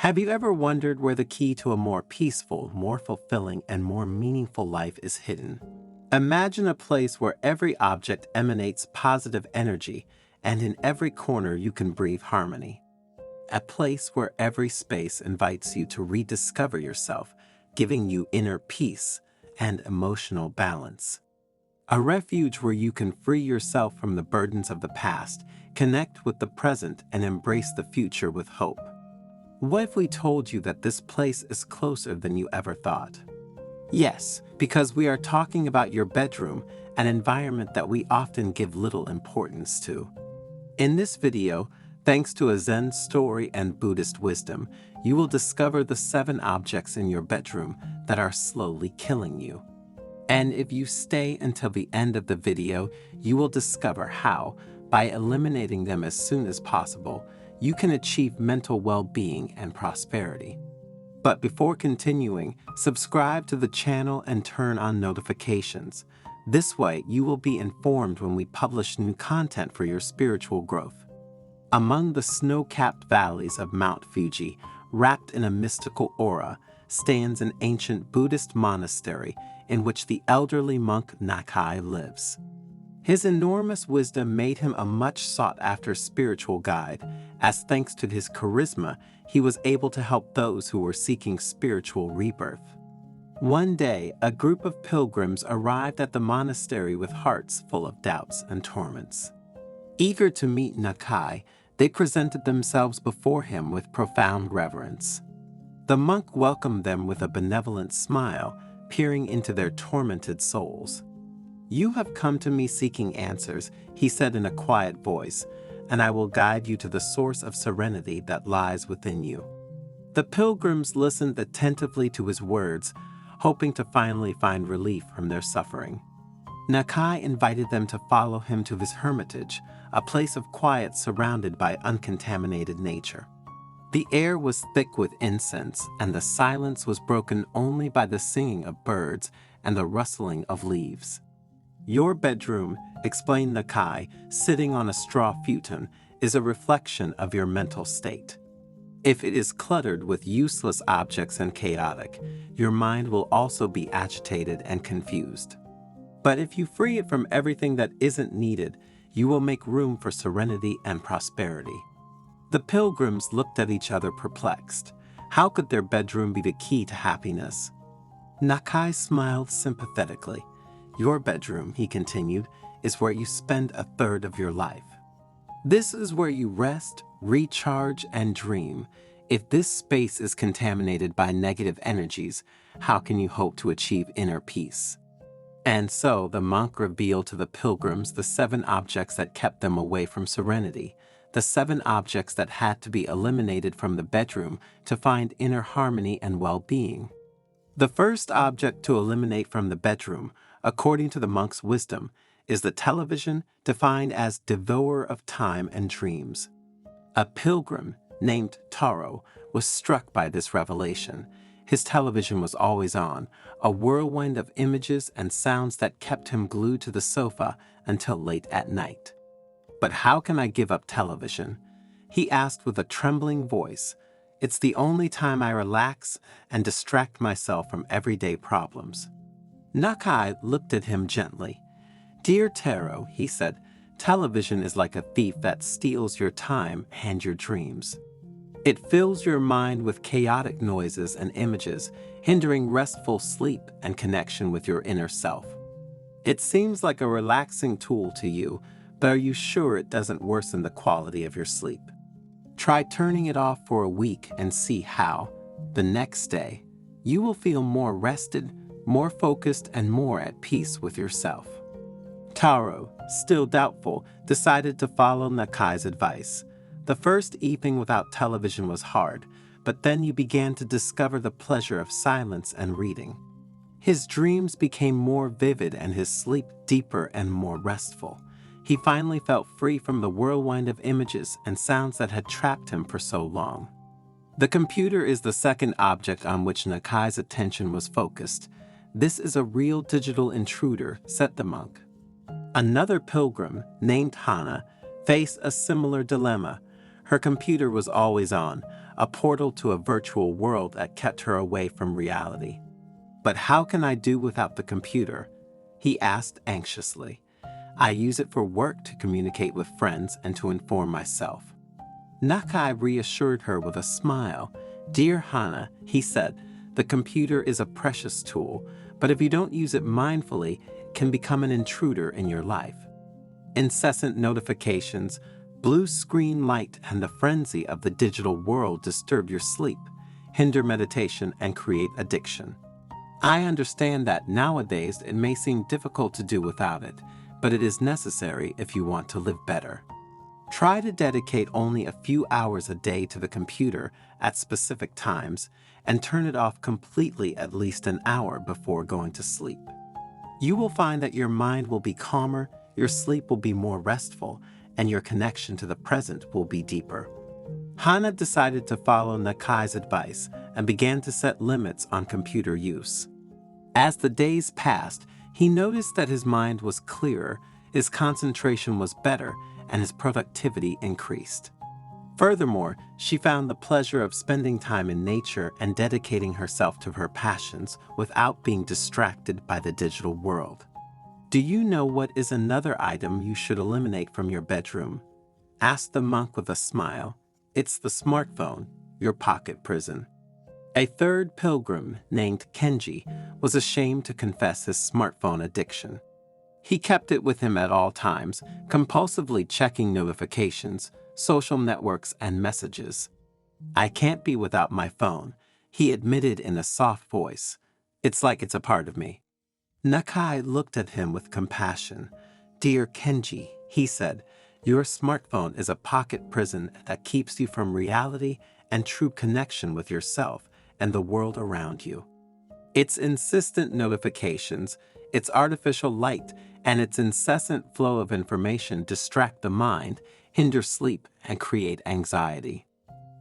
Have you ever wondered where the key to a more peaceful, more fulfilling, and more meaningful life is hidden? Imagine a place where every object emanates positive energy, and in every corner you can breathe harmony. A place where every space invites you to rediscover yourself, giving you inner peace and emotional balance. A refuge where you can free yourself from the burdens of the past, connect with the present, and embrace the future with hope. What if we told you that this place is closer than you ever thought? Yes, because we are talking about your bedroom, an environment that we often give little importance to. In this video, thanks to a Zen story and Buddhist wisdom, you will discover the 7 objects in your bedroom that are slowly killing you. And if you stay until the end of the video, you will discover how, by eliminating them as soon as possible, you can achieve mental well-being and prosperity. But before continuing, subscribe to the channel and turn on notifications. This way, you will be informed when we publish new content for your spiritual growth. Among the snow-capped valleys of Mount Fuji, wrapped in a mystical aura, stands an ancient Buddhist monastery in which the elderly monk Nakai lives. His enormous wisdom made him a much sought-after spiritual guide, as thanks to his charisma, he was able to help those who were seeking spiritual rebirth. One day, a group of pilgrims arrived at the monastery with hearts full of doubts and torments. Eager to meet Nakai, they presented themselves before him with profound reverence. The monk welcomed them with a benevolent smile, peering into their tormented souls. "You have come to me seeking answers," he said in a quiet voice, "and I will guide you to the source of serenity that lies within you." The pilgrims listened attentively to his words, hoping to finally find relief from their suffering. Nakai invited them to follow him to his hermitage, a place of quiet surrounded by uncontaminated nature. The air was thick with incense, and the silence was broken only by the singing of birds and the rustling of leaves. "Your bedroom," explained Nakai, sitting on a straw futon, "is a reflection of your mental state. If it is cluttered with useless objects and chaotic, your mind will also be agitated and confused. But if you free it from everything that isn't needed, you will make room for serenity and prosperity." The pilgrims looked at each other perplexed. How could their bedroom be the key to happiness? Nakai smiled sympathetically. "Your bedroom," he continued, "is where you spend a third of your life. This is where you rest, recharge, and dream. If this space is contaminated by negative energies, how can you hope to achieve inner peace?" And so the monk revealed to the pilgrims the 7 objects that kept them away from serenity, the 7 objects that had to be eliminated from the bedroom to find inner harmony and well-being. The first object to eliminate from the bedroom, according to the monk's wisdom, is the television, defined as devourer of time and dreams. A pilgrim named Taro was struck by this revelation. His television was always on, a whirlwind of images and sounds that kept him glued to the sofa until late at night. "But how can I give up television?" he asked with a trembling voice. "It's the only time I relax and distract myself from everyday problems." Nakai looked at him gently. "Dear Taro," he said, "television is like a thief that steals your time and your dreams. It fills your mind with chaotic noises and images, hindering restful sleep and connection with your inner self. It seems like a relaxing tool to you, but are you sure it doesn't worsen the quality of your sleep? Try turning it off for a week and see how, the next day, you will feel more rested, more focused, and more at peace with yourself." Taro, still doubtful, decided to follow Nakai's advice. The first evening without television was hard, but then you began to discover the pleasure of silence and reading. His dreams became more vivid and his sleep deeper and more restful. He finally felt free from the whirlwind of images and sounds that had trapped him for so long. The computer is the second object on which Nakai's attention was focused. "This is a real digital intruder," said the monk. Another pilgrim, named Hana, faced a similar dilemma. Her computer was always on, a portal to a virtual world that kept her away from reality. "But how can I do without the computer?" he asked anxiously. "I use it for work, to communicate with friends, and to inform myself." Nakai reassured her with a smile. "Dear Hana," he said, "the computer is a precious tool, but if you don't use it mindfully, it can become an intruder in your life. Incessant notifications, blue screen light, and the frenzy of the digital world disturb your sleep, hinder meditation, and create addiction. I understand that nowadays it may seem difficult to do without it, but it is necessary if you want to live better. Try to dedicate only a few hours a day to the computer at specific times and turn it off completely at least an hour before going to sleep. You will find that your mind will be calmer, your sleep will be more restful, and your connection to the present will be deeper." Hana decided to follow Nakai's advice and began to set limits on computer use. As the days passed, he noticed that his mind was clearer, his concentration was better, and his productivity increased. Furthermore, she found the pleasure of spending time in nature and dedicating herself to her passions without being distracted by the digital world. "Do you know what is another item you should eliminate from your bedroom?" asked the monk with a smile. "It's the smartphone, your pocket prison." A third pilgrim, named Kenji, was ashamed to confess his smartphone addiction. He kept it with him at all times, compulsively checking notifications, social networks, and messages. "I can't be without my phone," he admitted in a soft voice. "It's like it's a part of me." Nakai looked at him with compassion. "Dear Kenji," he said, "your smartphone is a pocket prison that keeps you from reality and true connection with yourself and the world around you. Its insistent notifications, its artificial light, and its incessant flow of information distract the mind, hinder sleep, and create anxiety.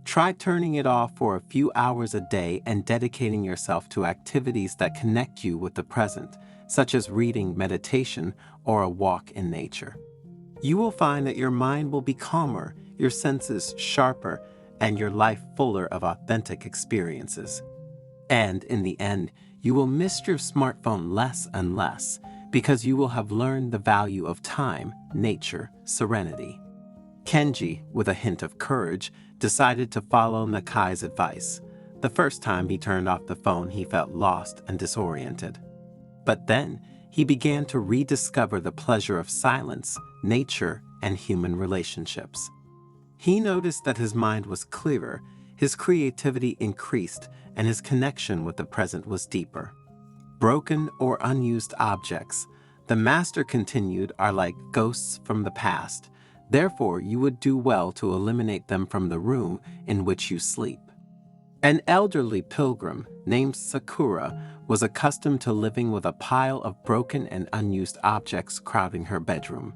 Try turning it off for a few hours a day and dedicating yourself to activities that connect you with the present, such as reading, meditation, or a walk in nature. You will find that your mind will be calmer, your senses sharper, and your life fuller of authentic experiences. And in the end, you will miss your smartphone less and less because you will have learned the value of time, nature, serenity." Kenji, with a hint of courage, decided to follow Nakai's advice. The first time he turned off the phone, he felt lost and disoriented. But then, he began to rediscover the pleasure of silence, nature, and human relationships. He noticed that his mind was clearer, his creativity increased, and his connection with the present was deeper. "Broken or unused objects," the master continued, "are like ghosts from the past. Therefore, you would do well to eliminate them from the room in which you sleep." An elderly pilgrim named Sakura was accustomed to living with a pile of broken and unused objects crowding her bedroom.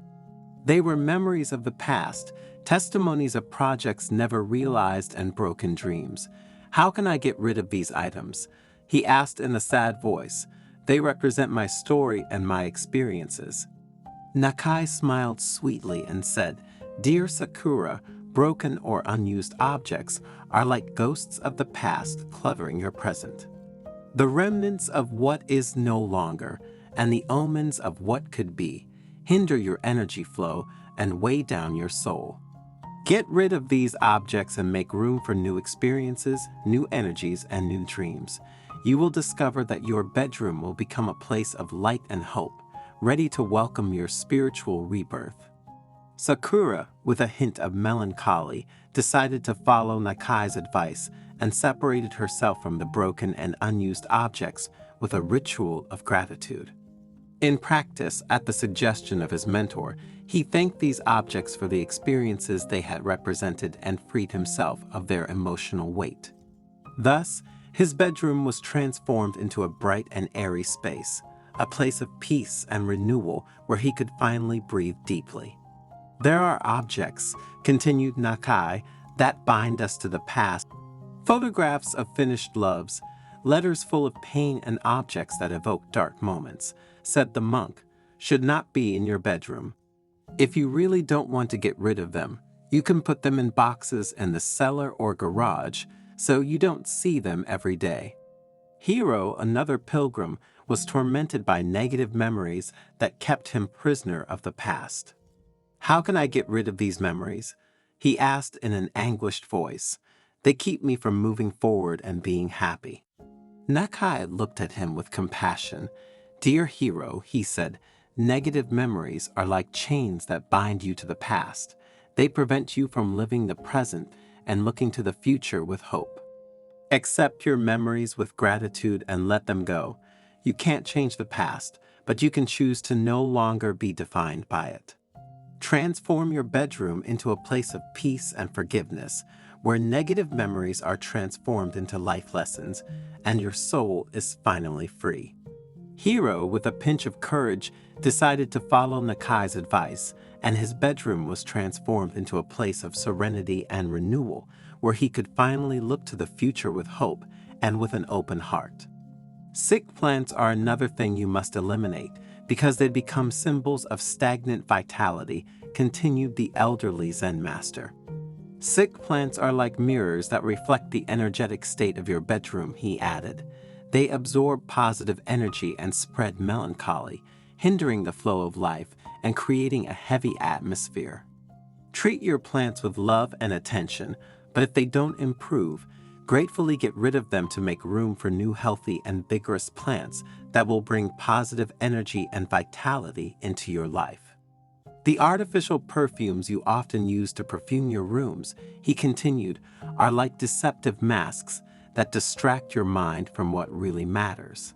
They were memories of the past, testimonies of projects never realized, and broken dreams. "How can I get rid of these items?" he asked in a sad voice. "They represent my story and my experiences." Nakai smiled sweetly and said, "Dear Sakura, broken or unused objects are like ghosts of the past cluttering your present. The remnants of what is no longer and the omens of what could be hinder your energy flow and weigh down your soul. Get rid of these objects and make room for new experiences, new energies, and new dreams. You will discover that your bedroom will become a place of light and hope, ready to welcome your spiritual rebirth." Sakura, with a hint of melancholy, decided to follow Nakai's advice and separated herself from the broken and unused objects with a ritual of gratitude. In practice, at the suggestion of his mentor, he thanked these objects for the experiences they had represented and freed himself of their emotional weight. Thus, his bedroom was transformed into a bright and airy space, a place of peace and renewal where he could finally breathe deeply. "There are objects," continued Nakai, "that bind us to the past. Photographs of finished loves, letters full of pain, and objects that evoke dark moments," said the monk, "should not be in your bedroom. If you really don't want to get rid of them, You can put them in boxes in the cellar or garage so you don't see them every day. Hiro, another pilgrim, was tormented by negative memories that kept him prisoner of the past. How can I get rid of these memories? He asked in an anguished voice. They keep me from moving forward and being happy. Nakai looked at him with compassion. Dear Hiro, he said, negative memories are like chains that bind you to the past. They prevent you from living the present and looking to the future with hope. Accept your memories with gratitude and let them go. You can't change the past, but you can choose to no longer be defined by it. Transform your bedroom into a place of peace and forgiveness, where negative memories are transformed into life lessons, and your soul is finally free. Hiro, with a pinch of courage, decided to follow Nakai's advice, and his bedroom was transformed into a place of serenity and renewal, where he could finally look to the future with hope and with an open heart. Sick plants are another thing you must eliminate because they become symbols of stagnant vitality, continued the elderly Zen master. Sick plants are like mirrors that reflect the energetic state of your bedroom, he added. They absorb positive energy and spread melancholy, hindering the flow of life and creating a heavy atmosphere. Treat your plants with love and attention, but if they don't improve, gratefully get rid of them to make room for new healthy and vigorous plants that will bring positive energy and vitality into your life. The artificial perfumes you often use to perfume your rooms, he continued, are like deceptive masks that distract your mind from what really matters.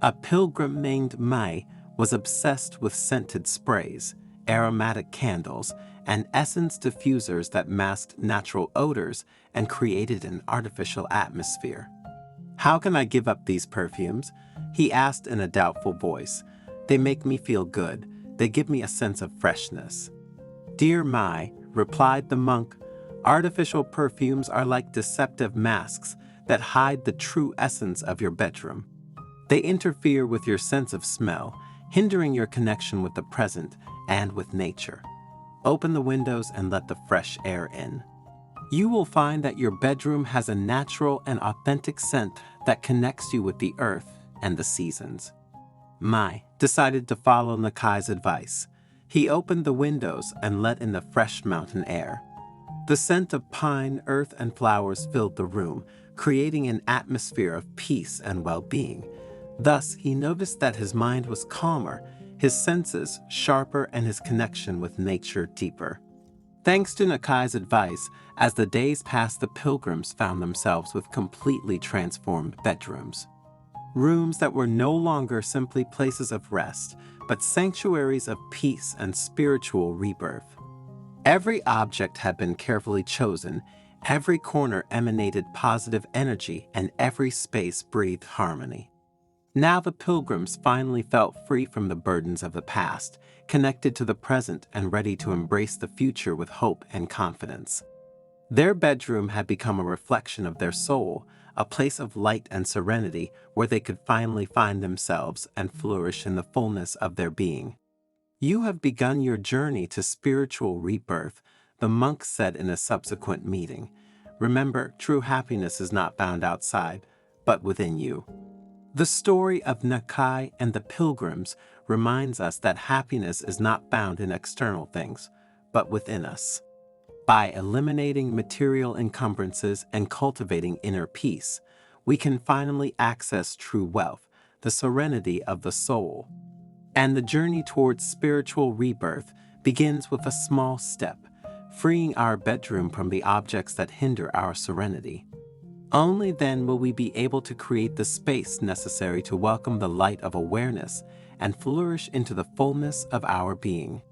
A pilgrim named Mai was obsessed with scented sprays, aromatic candles, and essence diffusers that masked natural odors and created an artificial atmosphere. How can I give up these perfumes? He asked in a doubtful voice. They make me feel good. They give me a sense of freshness. Dear Mai, replied the monk, artificial perfumes are like deceptive masks that hide the true essence of your bedroom. They interfere with your sense of smell, hindering your connection with the present and with nature. Open the windows and let the fresh air in. You will find that your bedroom has a natural and authentic scent that connects you with the earth and the seasons. Mai decided to follow Nakai's advice. He opened the windows and let in the fresh mountain air. The scent of pine, earth, and flowers filled the room, creating an atmosphere of peace and well-being. Thus, he noticed that his mind was calmer, his senses sharper, and his connection with nature deeper. Thanks to Nakai's advice, as the days passed, the pilgrims found themselves with completely transformed bedrooms. Rooms that were no longer simply places of rest, but sanctuaries of peace and spiritual rebirth. Every object had been carefully chosen, every corner emanated positive energy, and every space breathed harmony. Now the pilgrims finally felt free from the burdens of the past, connected to the present and ready to embrace the future with hope and confidence. Their bedroom had become a reflection of their soul, a place of light and serenity where they could finally find themselves and flourish in the fullness of their being. You have begun your journey to spiritual rebirth, the monk said in a subsequent meeting. Remember, true happiness is not found outside, but within you. The story of Nakai and the pilgrims reminds us that happiness is not found in external things, but within us. By eliminating material encumbrances and cultivating inner peace, we can finally access true wealth, the serenity of the soul. And the journey towards spiritual rebirth begins with a small step, freeing our bedroom from the objects that hinder our serenity. Only then will we be able to create the space necessary to welcome the light of awareness and flourish into the fullness of our being.